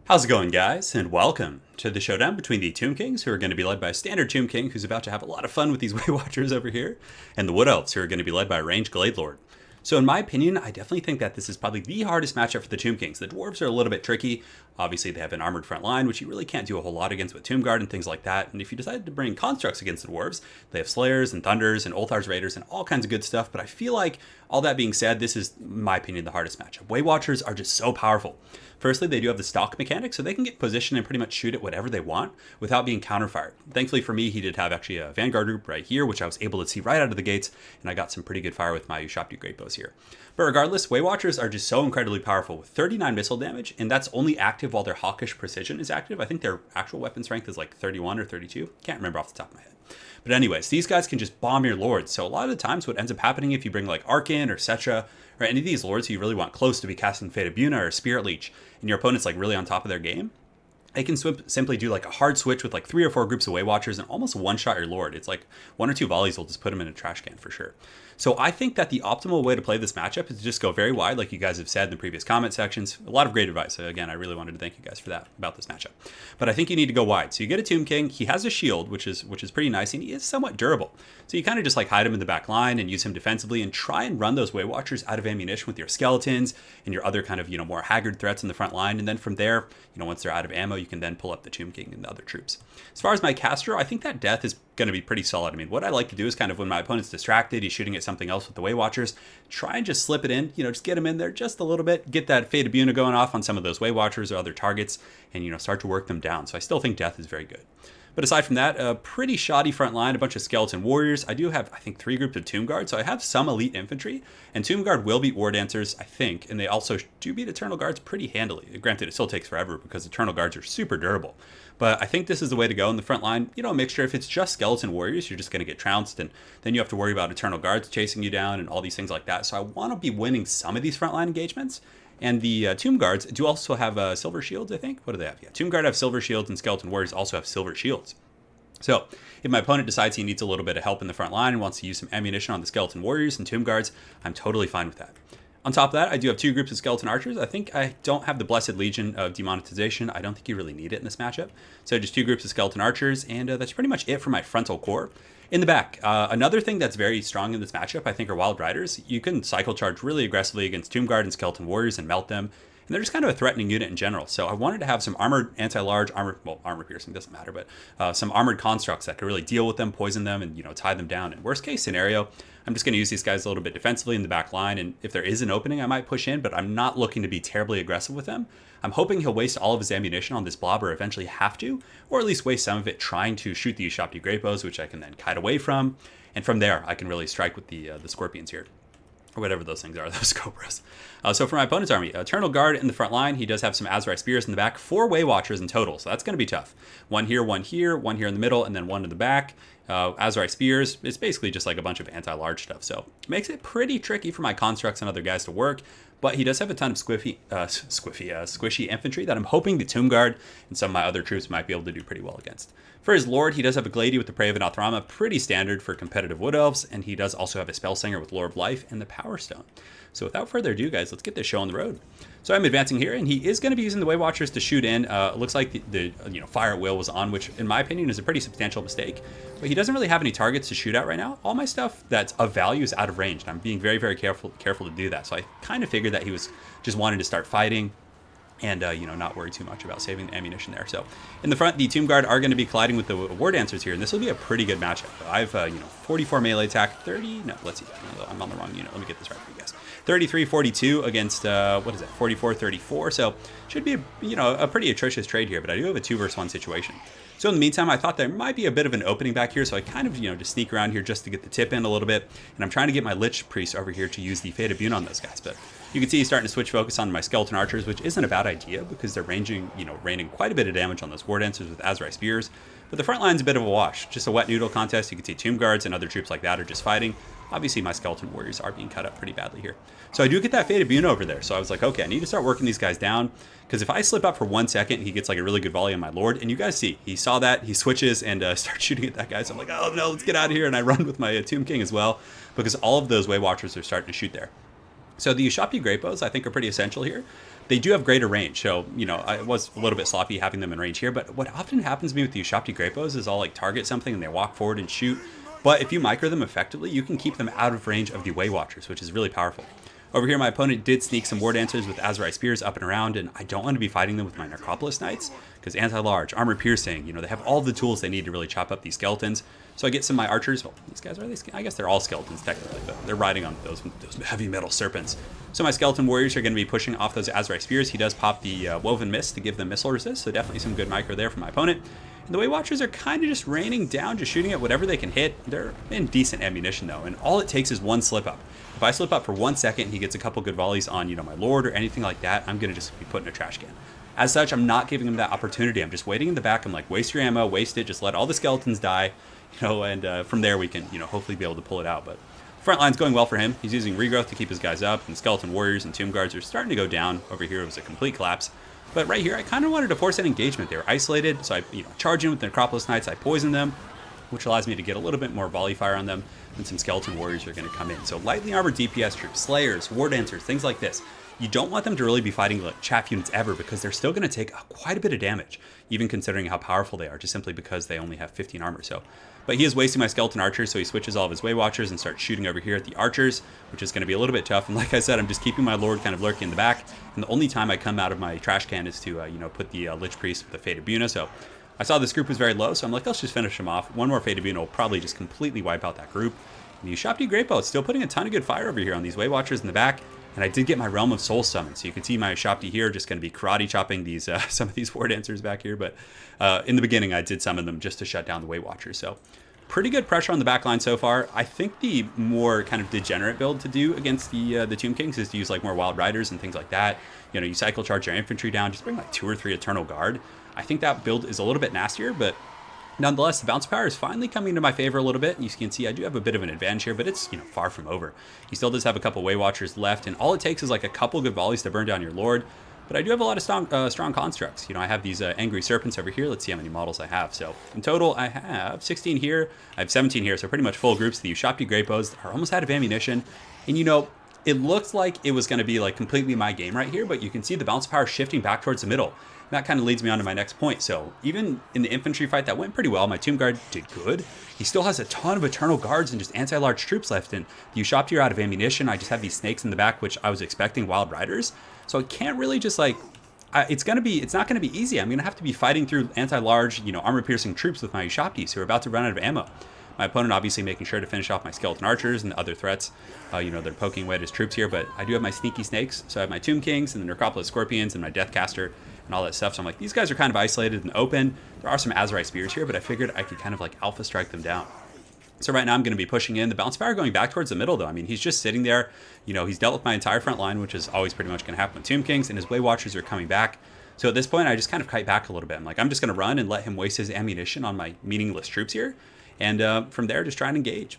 How's it going, guys? And welcome to the showdown between the Tomb Kings, who are going to be led by a standard Tomb King who's about to have a lot of fun with these Waywatchers over here, and the Wood Elves, who are going to be led by a ranged Glade Lord. So in my opinion, I definitely think that this is probably the hardest matchup for the Tomb Kings. The Dwarves are a little bit tricky. Obviously, they have an armored front line, which you really can't do a whole lot against with Tomb Guard and things like that. And if you decide to bring constructs against the Dwarves, they have Slayers and Thunders and Ulthar's Raiders and all kinds of good stuff. But I feel like, all that being said, this is, in my opinion, the hardest matchup. Waywatchers are just so powerful. Firstly, they do have the stalk mechanic, so they can get positioned and pretty much shoot at whatever they want without being counterfired. Thankfully for me, he did have actually a Vanguard group right here, which I was able to see right out of the gates, and I got some pretty good fire with my Ushopti Great Bows here. But regardless, Waywatchers are just so incredibly powerful with 39 missile damage, and that's only active while their Hawkish Precision is active. I think their actual weapon strength is like 31 or 32. Can't remember off the top of my head. But anyways, these guys can just bomb your lords. So a lot of the times what ends up happening if you bring like Arkin or Setra or any of these lords who you really want close to be casting Fate of Buna or Spirit Leech, and your opponent's like really on top of their game, they can simply do like a hard switch with like 3 or 4 groups of Waywatchers and almost one-shot your lord. It's like 1 or 2 volleys will just put them in a trash can for sure. So I think that the optimal way to play this matchup is to just go very wide, like you guys have said in the previous comment sections. A lot of great advice. Again, I really wanted to thank you guys for that about this matchup. But I think you need to go wide. So you get a Tomb King. He has a shield, which is pretty nice, and he is somewhat durable. So you kind of just like hide him in the back line and use him defensively and try and run those Waywatchers out of ammunition with your skeletons and your other kind of, more haggard threats in the front line. And then from there, once they're out of ammo, you can then pull up the Tomb King and the other troops. As far as my caster, I think that death is going to be pretty solid. I mean, what I like to do is kind of when my opponent's distracted, he's shooting at something else with the Waywatchers, try and just slip it in, just get him in there just a little bit, get that Fate of Buna going off on some of those Waywatchers or other targets, and, start to work them down. So I still think death is very good. But aside from that, a pretty shoddy front line, a bunch of skeleton warriors. I do have, I think, 3 groups of Tomb Guard, so I have some elite infantry, and Tomb Guard will beat War Dancers, I think, and they also do beat Eternal Guards pretty handily. Granted, it still takes forever because Eternal Guards are super durable. But I think this is the way to go in the front line. A mixture. If it's just skeleton warriors, you're just going to get trounced, and then you have to worry about Eternal Guards chasing you down and all these things like that. So I want to be winning some of these frontline engagements. And the Tomb Guards do also have silver shields, I think. What do they have? Yeah, Tomb Guard have silver shields, and skeleton warriors also have silver shields. So if my opponent decides he needs a little bit of help in the front line and wants to use some ammunition on the skeleton warriors and Tomb Guards, I'm totally fine with that. On top of that, I do have 2 groups of skeleton archers. I think I don't have the Blessed Legion of demonetization. I don't think you really need it in this matchup. So just 2 groups of skeleton archers, and that's pretty much it for my frontal core. In the back, another thing that's very strong in this matchup, I think, are Wild Riders. You can cycle charge really aggressively against Tomb Guard and skeleton warriors and melt them. And they're just kind of a threatening unit in general. So I wanted to have some armored anti-large, armor piercing doesn't matter, but some armored constructs that could really deal with them, poison them, and tie them down. In worst case scenario, I'm just going to use these guys a little bit defensively in the back line, and if there is an opening, I might push in, but I'm not looking to be terribly aggressive with them. I'm hoping he'll waste all of his ammunition on this blob, or eventually have to, or at least waste some of it trying to shoot the Ushopti Great Bows, which I can then kite away from, and from there I can really strike with the scorpions here. Or whatever those things are, those cobras. So for my opponent's army, Eternal Guard in the front line. He does have some Azrai Spears in the back. 4 Waywatchers in total, so that's going to be tough. 1 here, 1 here, 1 here in the middle, and then 1 in the back. Azrai Spears is basically just like a bunch of anti-large stuff, so it makes it pretty tricky for my constructs and other guys to work. But he does have a ton of squishy infantry that I'm hoping the Tomb Guard and some of my other troops might be able to do pretty well against. For his lord, he does have a Glady with the Prey of Anathrama, pretty standard for competitive Wood Elves, and he does also have a Spellsinger with Lore of Life and the Power Stone. So without further ado, guys, let's get this show on the road. So I'm advancing here, and he is going to be using the Waywatchers to shoot in. It looks like the Fire at Will was on, which in my opinion is a pretty substantial mistake. But he doesn't really have any targets to shoot at right now. All my stuff that's of value is out of range, and I'm being very, very careful to do that. So I kind of figured that he was just wanting to start fighting and not worry too much about saving the ammunition there. So in the front, the Tomb Guard are going to be colliding with the War Dancers here, and this will be a pretty good matchup. I've 44 melee attack, 30. No, let's see. I'm on the wrong unit. Let me get this right for you guys. 33-42 against 44-34. So should be a pretty atrocious trade here, but I do have a 2 versus 1 situation. So in the meantime, I thought there might be a bit of an opening back here, so I kind of, just sneak around here just to get the tip in a little bit. And I'm trying to get my Lich Priest over here to use the Fate of Buna on those guys. But you can see he's starting to switch focus on my Skeleton Archers, which isn't a bad idea because they're raining quite a bit of damage on those War Dancers with Azrai Spears. But the front line's a bit of a wash. Just a wet noodle contest. You can see Tomb Guards and other troops like that are just fighting. Obviously, my Skeleton Warriors are being cut up pretty badly here. So I do get that Fate of Buna over there. So I was like, okay, I need to start working these guys down. Because if I slip up for 1 second, he gets like a really good volley on my Lord. And you guys see, he saw that, he switches and starts shooting at that guy. So I'm like, oh no, let's get out of here. And I run with my Tomb King as well. Because all of those Waywatchers are starting to shoot there. So the Ushopti Great Bows, I think, are pretty essential here. they do have greater range. So, you know, I was a little bit sloppy having them in range here, but what often happens to me with the Ushabti Grapos is I'll like target something and they walk forward and shoot. But if you micro them effectively, you can keep them out of range of the Way Watchers, which is really powerful. Over here, my opponent did sneak some War Dancers with Azrai Spears up and around, and I don't want to be fighting them with my Necropolis Knights, because anti-large, armor piercing, you know, they have all the tools they need to really chop up these skeletons. So I get some of my archers. Well, these guys, are they? I guess they're all skeletons technically, but they're riding on those heavy metal serpents. So my skeleton warriors are going to be pushing off those Azrai Spears. He does pop the Woven Mist to give them missile resist, so definitely some good micro there from my opponent. And the Way Watchers are kind of just raining down, just shooting at whatever they can hit. They're in decent ammunition though, and all it takes is one slip up. If I slip up for 1 second, he gets a couple good volleys on, you know, my Lord or anything like that, I'm going to just be put in a trash can. As such, I'm not giving him that opportunity. I'm just waiting in the back. I'm like, waste your ammo, waste it, just let all the skeletons die, you know, and from there we can, you know, hopefully be able to pull it out. But front line's going well for him. He's using regrowth to keep his guys up, and skeleton warriors and tomb guards are starting to go down. Over here it was a complete collapse. But right here, I kind of wanted to force an engagement. They were isolated, so I, you know, charge in with the Necropolis Knights. I poison them, which allows me to get a little bit more volley fire on them, and some skeleton warriors are going to come in. So lightly armored DPS troops, slayers, war dancers, things like this. You don't want them to really be fighting like chaff units ever, because they're still going to take quite a bit of damage, even considering how powerful they are, just simply because they only have 15 armor. So, but he is wasting my skeleton archers, so he switches all of his Way Watchers and starts shooting over here at the archers, which is going to be a little bit tough. And like I said, I'm just keeping my Lord kind of lurking in the back, and the only time I come out of my trash can is to you know, put the Lich Priest with the Fate of Buna. So I saw this group was very low, so I'm like, let's just finish them off. One more Fate of Buna will probably just completely wipe out that group. And the Ushabti Grapos still putting a ton of good fire over here on these Way Watchers in the back. And I did get my Realm of Soul summoned, so you can see my Ushabti here just going to be karate chopping these some of these War Dancers back here. But in the beginning, I did summon them just to shut down the Way Watchers. So pretty good pressure on the back line so far. I think the more kind of degenerate build to do against the Tomb Kings is to use like more Wild Riders and things like that. You know, you cycle charge your infantry down, just bring like 2 or 3 Eternal Guard. I think that build is a little bit nastier, but nonetheless, the bounce power is finally coming into my favor a little bit. You can see I do have a bit of an advantage here, but it's, you know, far from over. He still does have a couple Way Watchers left, and all it takes is like a couple good volleys to burn down your Lord. But I do have a lot of strong constructs. You know, I have these Angry Serpents over here. Let's see how many models I have. So in total, I have 16 here. I have 17 here, so pretty much full groups. The Ushabti Grapos are almost out of ammunition. And, you know, it looked like it was going to be like completely my game right here, but you can see the bounce power shifting back towards the middle. That kind of leads me on to my next point. So even in the infantry fight, that went pretty well. My Tomb Guard did good. He still has a ton of Eternal Guards and just anti-large troops left. And the Ushabti are out of ammunition. I just have these snakes in the back, which I was expecting Wild Riders. So I can't really just like, it's not going to be easy. I'm going to have to be fighting through anti-large, you know, armor-piercing troops with my Ushabtis who are about to run out of ammo. My opponent obviously making sure to finish off my skeleton archers and the other threats. You know, they're poking away at his troops here, but I do have my sneaky snakes. So I have my Tomb Kings and the Necropolis Scorpions and my Deathcaster and all that stuff. So I'm like, these guys are kind of isolated and open. There are some Azrai Spears here, but I figured I could kind of like alpha strike them down. So right now I'm going to be pushing in. The bounce power going back towards the middle though. I mean, he's just sitting there. You know, he's dealt with my entire front line, which is always pretty much going to happen with Tomb Kings, and his Way Watchers are coming back. So at this point, I just kind of kite back a little bit. I'm like, I'm just going to run and let him waste his ammunition on my meaningless troops here. And from there, just try and engage.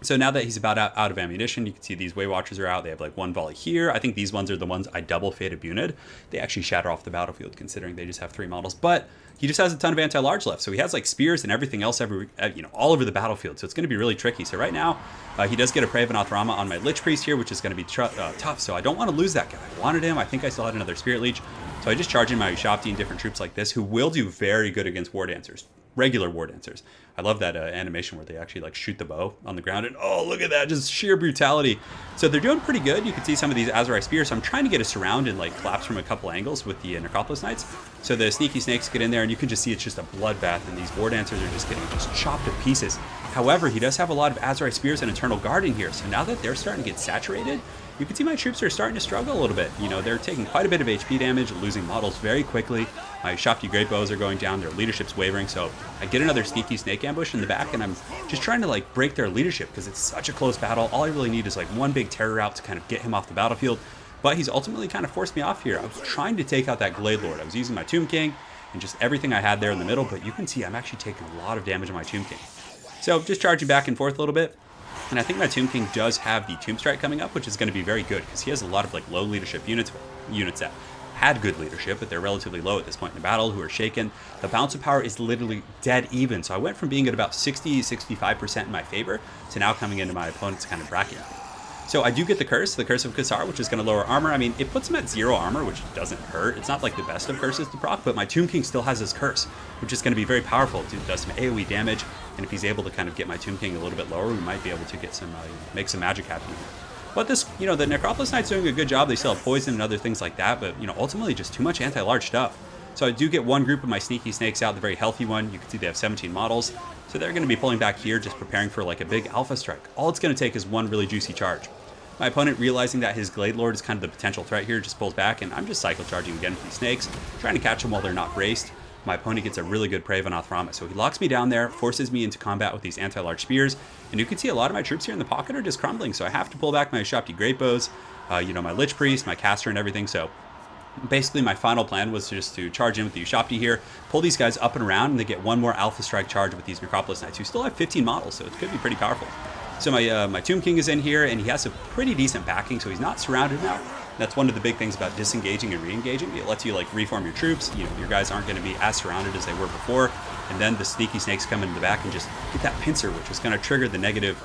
So now that he's about out of ammunition, you can see these Way Watchers are out. They have like one volley here. I think these ones are the ones I double Fate of Bunid. They actually shatter off the battlefield considering they just have 3 models. But he just has a ton of anti-large left. So he has like spears and everything else all over the battlefield. So it's going to be really tricky. So right now, he does get a Prey of Anathrama on my Lich Priest here, which is going to be tough. So I don't want to lose that guy. I wanted him. I think I still had another Spirit Leech. So I just charge in my Ushabti and different troops like this who will do very good against War Dancers. Regular War Dancers. I love that animation where they actually like shoot the bow on the ground and oh, look at that, just sheer brutality. So they're doing pretty good. You can see some of these Azrai Spears. So I'm trying to get a surround and like collapse from a couple angles with the Necropolis Knights. So the sneaky snakes get in there and you can just see it's just a bloodbath and these War Dancers are just getting just chopped to pieces. However, he does have a lot of Azrai Spears and Eternal Guard in here. So now that they're starting to get saturated, you can see my troops are starting to struggle a little bit. You know, they're taking quite a bit of HP damage, losing models very quickly. My Ushabti Grapos are going down, their leadership's wavering, so I get another sneaky snake ambush in the back, and I'm just trying to like break their leadership because it's such a close battle. All I really need is like one big terror out to kind of get him off the battlefield, but he's ultimately kind of forced me off here. I was trying to take out that Glade Lord. I was using my Tomb King and just everything I had there in the middle, but you can see I'm actually taking a lot of damage on my Tomb King. So just charging back and forth a little bit. And I think my Tomb King does have the Tomb Strike coming up, which is going to be very good because he has a lot of like low leadership units that had good leadership, but they're relatively low at this point in the battle, who are shaken. The bounce of power is literally dead even. So I went from being at about 60, 65% in my favor to now coming into my opponent's kind of bracket. So I do get the Curse of Kassar, which is going to lower armor. I mean, it puts him at 0 armor, which doesn't hurt. It's not like the best of curses to proc, but my Tomb King still has his Curse, which is going to be very powerful. It does some AoE damage, and if he's able to kind of get my Tomb King a little bit lower, we might be able to get some, make some magic happen here. But this, the Necropolis Knight's doing a good job. They still have poison and other things like that, but, ultimately just too much anti-large stuff. So I do get one group of my sneaky snakes out, the very healthy one. You can see they have 17 models. So they're going to be pulling back here, just preparing for like a big alpha strike. All it's going to take is one really juicy charge. My opponent, realizing that his Glade Lord is kind of the potential threat here, just pulls back, and I'm just cycle charging again with these snakes, trying to catch them while they're not braced. My opponent gets a really good prey on Othramma, so he locks me down there, forces me into combat with these anti-large spears, and you can see a lot of my troops here in the pocket are just crumbling, so I have to pull back my Shopti Great Bows, my Lich Priest, my Caster, and everything. So basically, my final plan was just to charge in with the Ushopti here, pull these guys up and around, and they get one more Alpha Strike charge with these Necropolis Knights, who still have 15 models, so it could be pretty powerful. So my Tomb King is in here, and he has a pretty decent backing, so he's not surrounded now. That's one of the big things about disengaging and re-engaging. It lets you like reform your troops. Your guys aren't going to be as surrounded as they were before, and then the sneaky snakes come into the back and just get that pincer, which is going to trigger the negative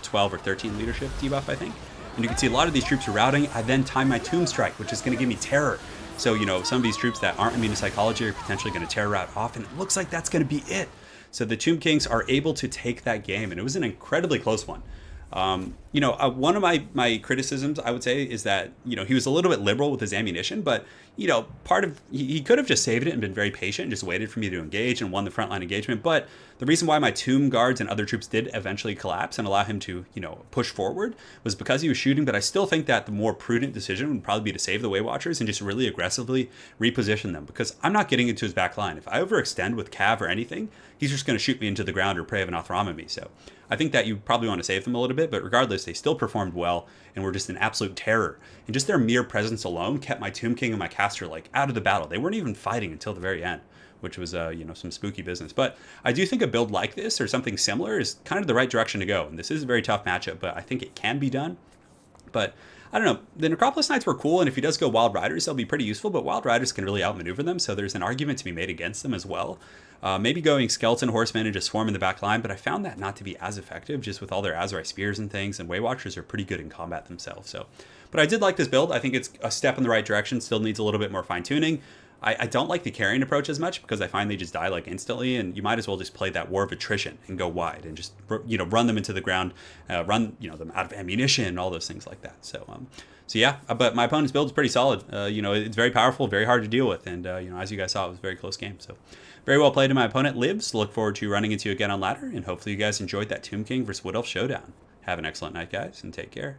12 or 13 leadership debuff, I think. And you can see a lot of these troops are routing. I then time my Tomb Strike, which is going to give me terror. So, some of these troops that aren't immune to psychology are potentially going to terror route off, and it looks like that's going to be it. So the Tomb Kings are able to take that game, and it was an incredibly close one. One of my criticisms, I would say, is that, he was a little bit liberal with his ammunition, but, he could have just saved it and been very patient and just waited for me to engage and won the frontline engagement. But the reason why my Tomb Guards and other troops did eventually collapse and allow him to, push forward was because he was shooting. But I still think that the more prudent decision would probably be to save the Waywatchers and just really aggressively reposition them, because I'm not getting into his back line. If I overextend with Cav or anything, he's just going to shoot me into the ground or Prey of an Othramma me. So I think that you probably want to save them a little bit, but regardless, they still performed well and were just an absolute terror. And just their mere presence alone kept my Tomb King and my Caster like out of the battle. They weren't even fighting until the very end, which was some spooky business. But I do think a build like this or something similar is kind of the right direction to go. And this is a very tough matchup, but I think it can be done. But I don't know. The Necropolis Knights were cool, and if he does go Wild Riders, they'll be pretty useful, but Wild Riders can really outmaneuver them, so there's an argument to be made against them as well. Maybe going Skeleton Horsemen and just swarm in the back line, but I found that not to be as effective, just with all their Azrai Spears and things, and Waywatchers are pretty good in combat themselves. So, but I did like this build. I think it's a step in the right direction, still needs a little bit more fine-tuning. I don't like the carrying approach as much, because I find they just die like instantly, and you might as well just play that War of Attrition and go wide and just run them into the ground, run them out of ammunition and all those things like that. So yeah, but my opponent's build is pretty solid. It's very powerful, very hard to deal with, and as you guys saw, it was a very close game. So very well played to my opponent, Libs. Look forward to running into you again on ladder, and hopefully you guys enjoyed that Tomb King versus Wood Elf showdown. Have an excellent night, guys, and take care.